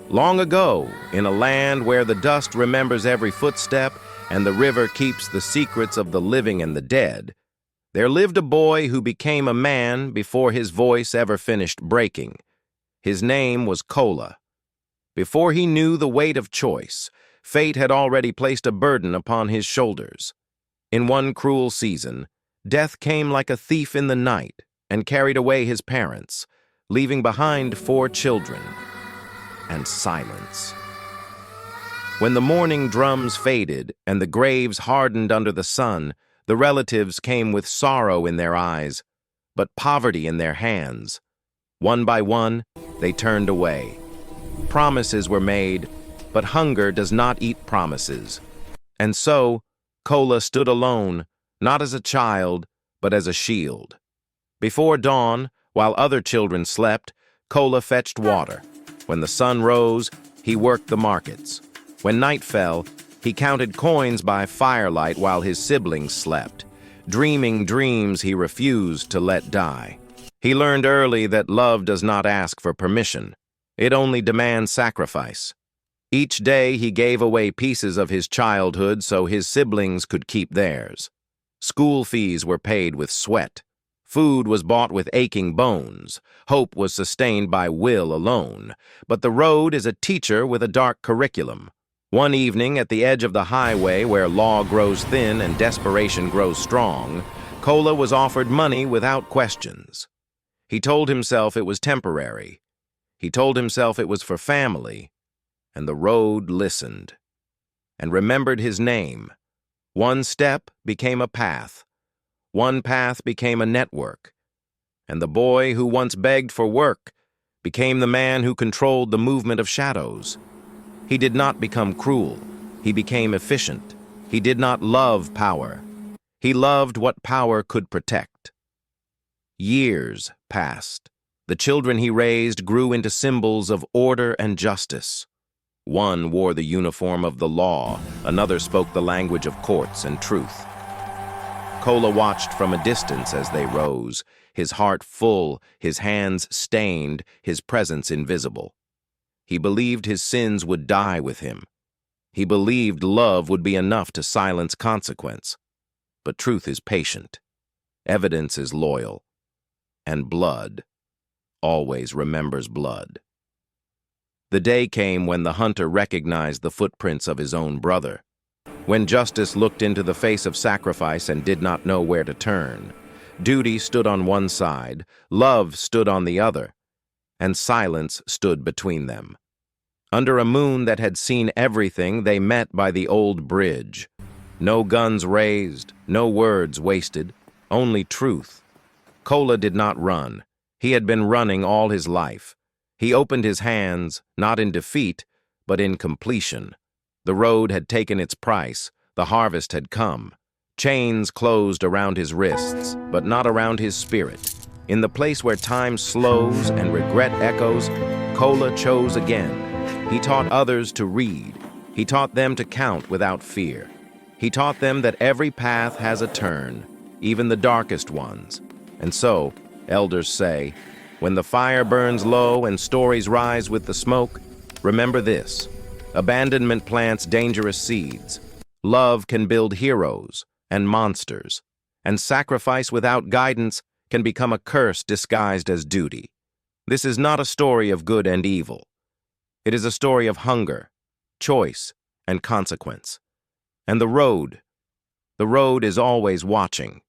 Long ago, in a land where the dust remembers every footstep and the river keeps the secrets of the living and the dead, there lived a boy who became a man before his voice ever finished breaking. His name was Kola. Before he knew the weight of choice, fate had already placed a burden upon his shoulders. In one cruel season, death came like a thief in the night and carried away his parents, leaving behind 4 children and silence. When the mourning drums faded and the graves hardened under the sun, the relatives came with sorrow in their eyes, but poverty in their hands. One by one, they turned away. Promises were made, but hunger does not eat promises. And so, Kola stood alone, not as a child, but as a shield. Before dawn, while other children slept, Kola fetched water. When the sun rose, he worked the markets. When night fell, he counted coins by firelight while his siblings slept, dreaming dreams he refused to let die. He learned early that love does not ask for permission. It only demands sacrifice. Each day he gave away pieces of his childhood so his siblings could keep theirs. School fees were paid with sweat. Food was bought with aching bones. Hope was sustained by will alone. But the road is a teacher with a dark curriculum. One evening, at the edge of the highway where law grows thin and desperation grows strong, Kola was offered money without questions. He told himself it was temporary. He told himself it was for family. And the road listened and remembered his name. One step became a path. One path became a network, and the boy who once begged for work became the man who controlled the movement of shadows. He did not become cruel. He became efficient. He did not love power. He loved what power could protect. Years passed. The children he raised grew into symbols of order and justice. One wore the uniform of the law, another spoke the language of courts and truth. Kola watched from a distance as they rose, his heart full, his hands stained, his presence invisible. He believed his sins would die with him. He believed love would be enough to silence consequence. But truth is patient. Evidence is loyal. And blood always remembers blood. The day came when the hunter recognized the footprints of his own brother. When justice looked into the face of sacrifice and did not know where to turn, duty stood on one side, love stood on the other, and silence stood between them. Under a moon that had seen everything, they met by the old bridge. No guns raised, no words wasted, only truth. Kola did not run. He had been running all his life. He opened his hands, not in defeat, but in completion. The road had taken its price. The harvest had come. Chains closed around his wrists, but not around his spirit. In the place where time slows and regret echoes, Kola chose again. He taught others to read. He taught them to count without fear. He taught them that every path has a turn, even the darkest ones. And so, elders say, when the fire burns low and stories rise with the smoke, remember this: abandonment plants dangerous seeds. Love can build heroes and monsters, and sacrifice without guidance can become a curse disguised as duty. This is not a story of good and evil. It is a story of hunger, choice, and consequence. And the road is always watching.